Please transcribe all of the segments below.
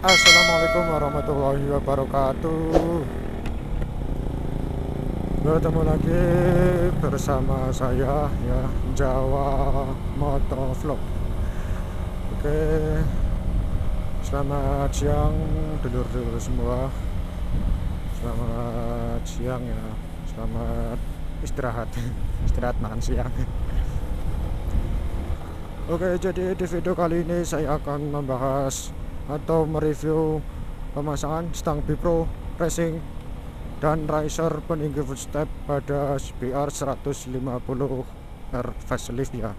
Assalamualaikum warahmatullahi wabarakatuh. Bertemu lagi bersama saya ya, Jawa Motovlog. Oke, selamat siang dulur-dulur semua. Selamat siang ya. Selamat istirahat. Istirahat makan siang. Oke, jadi di video kali ini saya akan membahas atau mereview pemasangan stang Bipro Racing dan riser peninggi footstep pada CBR 150R facelift ya.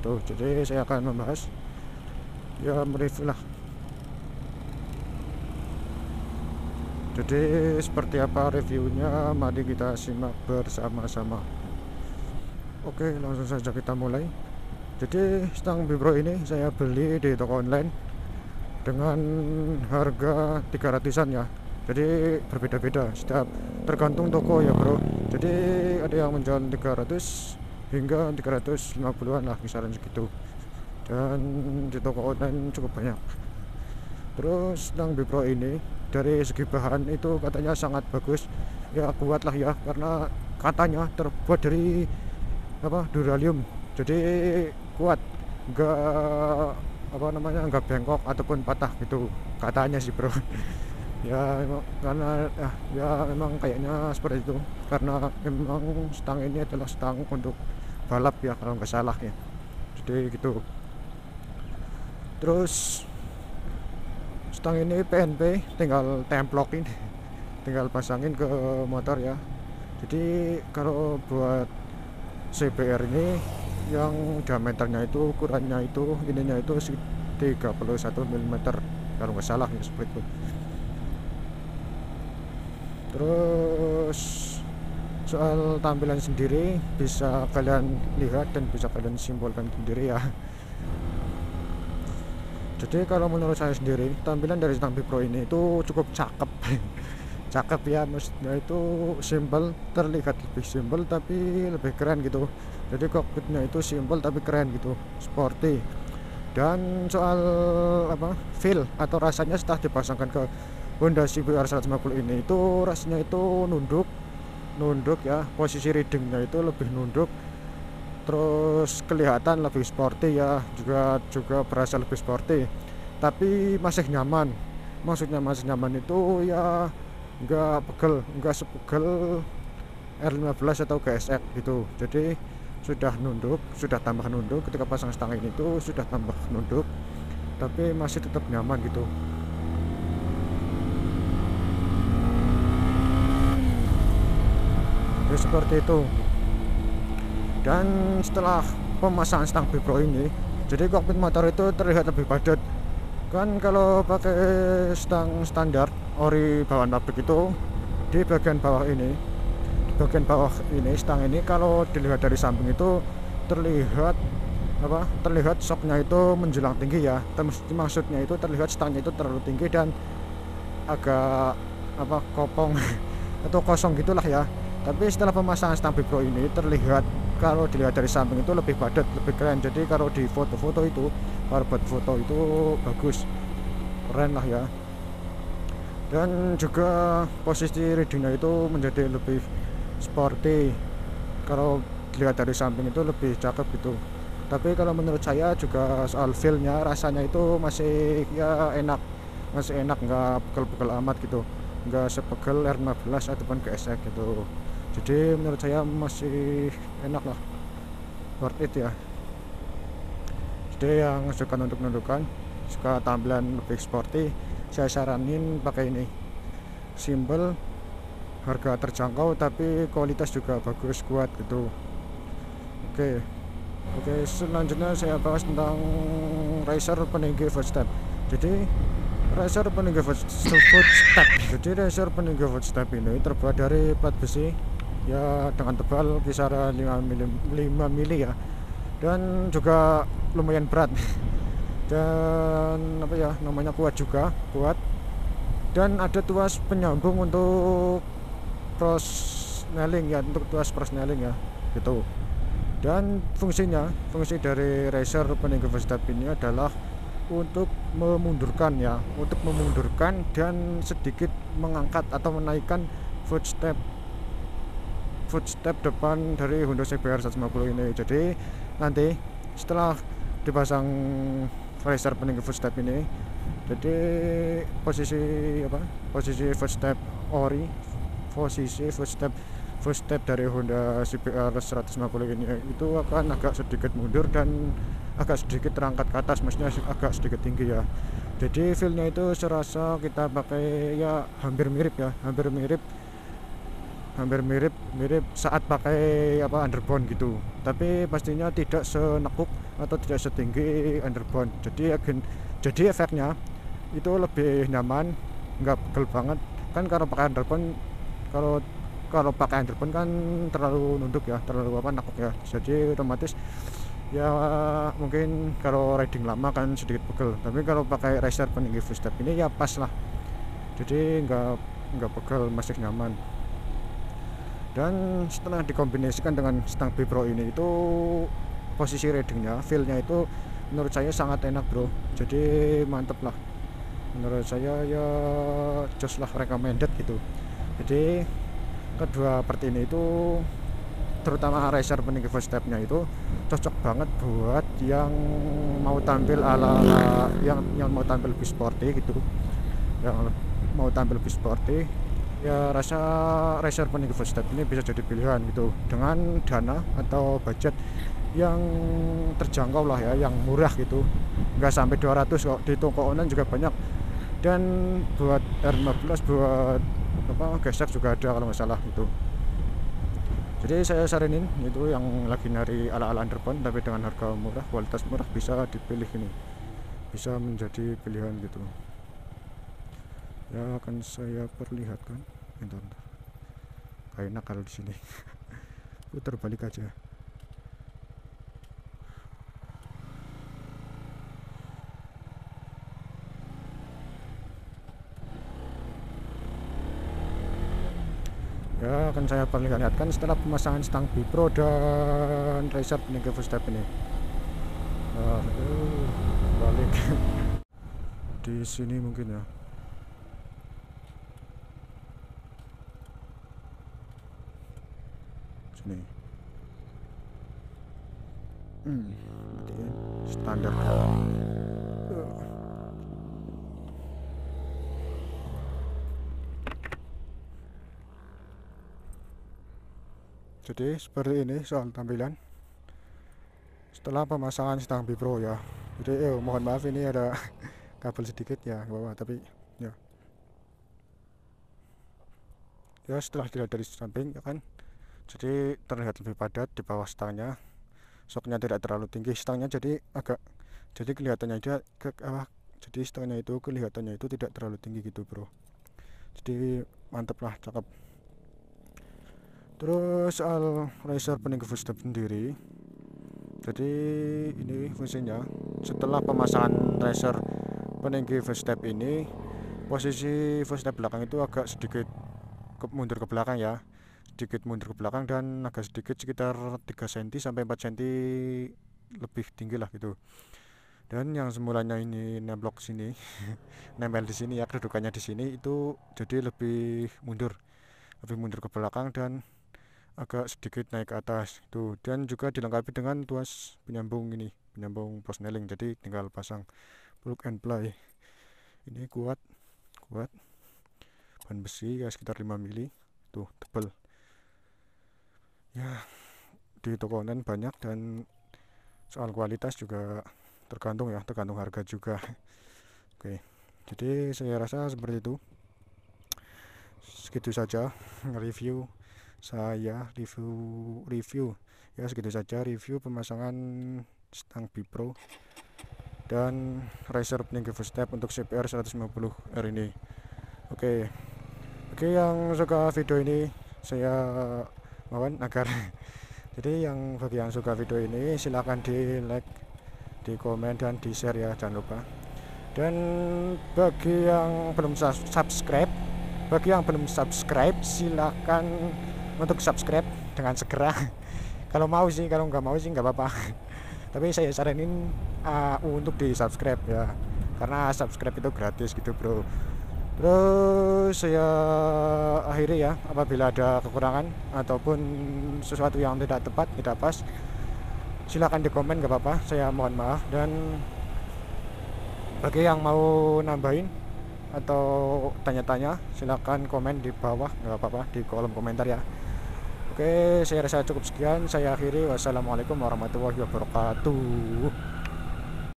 Tuh, jadi saya akan membahas ya, mereview lah. Jadi seperti apa reviewnya, mari kita simak bersama-sama. Oke, langsung saja kita mulai. Jadi stang Bipro ini saya beli di toko online dengan harga 300-an ya. Jadi berbeda-beda setiap tergantung toko ya bro. Jadi ada yang menjual 300 hingga 350-an lah, kisaran segitu. Dan di toko online cukup banyak. Terus stang Bipro ini dari segi bahan itu katanya sangat bagus. Ya kuat lah ya, karena katanya terbuat dari duralium. Jadi kuat, nggak bengkok ataupun patah gitu katanya sih bro. Ya emang karena memang kayaknya seperti itu, karena memang stang ini adalah stang untuk balap ya kalau nggak salah ya, jadi gitu. Terus stang ini PNP, tinggal templokin, tinggal pasangin ke motor ya. Jadi kalau buat CBR ini yang diameternya itu, ukurannya itu, ininya itu 31 mm kalau nggak salah ya, seperti itu. Terus soal tampilan sendiri bisa kalian lihat dan bisa kalian simpulkan sendiri ya. Jadi kalau menurut saya sendiri, tampilan dari stang Bipro ini itu cukup cakep. Cakep ya, maksudnya itu simple, terlihat lebih simple tapi lebih keren gitu. Jadi cockpitnya itu simple tapi keren gitu, sporty. Dan soal feel atau rasanya setelah dipasangkan ke Honda CBR 150 ini, itu rasanya itu nunduk ya, posisi readingnya itu lebih nunduk. Terus kelihatan lebih sporty ya, juga berasa lebih sporty. Tapi masih nyaman. Maksudnya masih nyaman itu ya, nggak sepegel R15 atau GSX gitu. Jadi sudah tambah nunduk, ketika pasang stang ini tuh sudah tambah nunduk tapi masih tetap nyaman gitu. Ya seperti itu. Dan setelah pemasangan stang Bipro ini, jadi kokpit motor itu terlihat lebih padat. Kan kalau pakai stang standar ori bawaan pabrik itu, di bagian bawah ini stang ini kalau dilihat dari samping itu terlihat shocknya itu menjulang tinggi ya. Maksudnya itu terlihat stangnya itu terlalu tinggi dan agak kopong atau kosong gitulah ya. Tapi setelah pemasangan stang Bipro ini terlihat, kalau dilihat dari samping itu lebih padat, lebih keren. Jadi kalau di foto-foto itu, kalau buat foto itu bagus, keren lah ya. Dan juga posisi readingnya itu menjadi lebih sporty. Kalau dilihat dari samping itu lebih cakep gitu. Tapi kalau menurut saya juga soal feel-nya, rasanya itu masih ya enak, nggak pegel-pegel amat gitu, nggak sepegel R15 ataupun GSX gitu. Jadi menurut saya masih enak lah, worth it ya. Jadi yang suka nunduk-nundukan, suka tampilan lebih sporty, saya saranin pakai ini. Simple, harga terjangkau tapi kualitas juga bagus, kuat gitu. Oke, selanjutnya saya bahas tentang riser peninggi footstep. Jadi riser peninggi footstep ini terbuat dari plat besi ya, dengan tebal kisaran 5 mili ya, dan juga lumayan berat. Dan kuat juga, dan ada tuas penyambung untuk prosneling ya, ya gitu. Dan fungsi dari riser peninggi footstep ini adalah untuk memundurkan ya, untuk memundurkan dan sedikit mengangkat atau menaikkan footstep depan dari Honda CBR 150 ini. Jadi nanti setelah dipasang visor peninggi footstep ini, jadi posisi footstep ori, posisi footstep dari Honda CBR 150 ini itu akan agak sedikit mundur dan agak sedikit terangkat ke atas, maksudnya agak sedikit tinggi ya. Jadi feelnya itu serasa kita pakai ya hampir mirip saat pakai underbone gitu, tapi pastinya tidak senekuk atau tidak setinggi underbone. Jadi efeknya itu lebih nyaman, nggak pegel banget kan. Kalau pakai underbone kan terlalu nunduk ya, terlalu nekuk ya, jadi otomatis ya mungkin kalau riding lama kan sedikit pegel. Tapi kalau pakai racer peninggi footstep ini ya pas lah, jadi nggak pegel, masih nyaman. Dan setelah dikombinasikan dengan stang B Pro ini, itu posisi ridingnya, feelnya itu menurut saya sangat enak bro. Jadi mantep lah, menurut saya ya just lah, recommended gitu. Jadi kedua part ini itu, terutama racer peninggi footstepnya itu cocok banget buat yang mau tampil yang mau tampil lebih sporty gitu, yang mau tampil lebih sporty ya. Rasa racer peninggi footstep ini bisa jadi pilihan gitu, dengan dana atau budget yang terjangkau lah ya, yang murah gitu, nggak sampai 200 kok, di toko online juga banyak. Dan buat R15, buat gesek juga ada kalau nggak salah itu. Jadi saya saranin itu yang lagi nyari ala-ala underbone tapi dengan harga murah, kualitas murah, bisa dipilih ini, bisa menjadi pilihan gitu ya. Akan saya perlihatkan, bentar. Kayak enak kalau di sini. Putar balik aja. Ya, akan saya perlihatkan setelah pemasangan stang B Pro dan racer peninggi footstep ini. Balik di sini mungkin ya. Sini. Matiin standar. Jadi seperti ini soal tampilan setelah pemasangan stang B Pro ya. Jadi mohon maaf ini ada kabel sedikit ya ke bawah, tapi ya setelah dilihat dari samping ya kan, jadi terlihat lebih padat di bawah stangnya. Shocknya tidak terlalu tinggi stangnya, jadi kelihatannya jadi stangnya itu kelihatannya itu tidak terlalu tinggi gitu bro. Jadi mantep lah, cakep. Terus soal racer peninggi footstep sendiri, jadi ini fungsinya setelah pemasangan racer peninggi footstep ini, posisi footstep belakang itu agak sedikit mundur ke belakang ya, sedikit mundur ke belakang dan agak sedikit, sekitar 3 cm sampai 4 cm lebih tinggi lah gitu. Dan yang semulanya ini nemblok sini nempel di sini ya, kedudukannya di sini, itu jadi lebih mundur ke belakang dan agak sedikit naik ke atas itu. Dan juga dilengkapi dengan tuas penyambung prosneling, jadi tinggal pasang plug and play. Ini kuat bahan besi ya, sekitar 5 mili tuh, tebal ya. Di toko online banyak, dan soal kualitas juga tergantung harga juga. Oke, jadi saya rasa seperti itu. Segitu saja review ya, segitu saja review pemasangan stang B Pro dan racer peninggi footstep untuk CBR 150R ini. Oke, yang suka video ini saya mohon agar jadi bagi yang suka video ini silahkan di like, di komen, dan di share ya, jangan lupa. Dan bagi yang belum subscribe silahkan untuk subscribe dengan segera. Kalau mau sih, kalau nggak mau sih nggak apa-apa. Tapi saya saranin untuk di subscribe ya, karena subscribe itu gratis gitu bro. Terus saya akhiri ya, apabila ada kekurangan ataupun sesuatu yang tidak tepat, tidak pas, silakan di komen, gak apa-apa, saya mohon maaf. Dan bagi yang mau nambahin atau tanya-tanya, silakan komen di bawah, gak apa-apa, di kolom komentar ya. Oke, saya rasa cukup sekian, saya akhiri. Wassalamualaikum warahmatullahi wabarakatuh.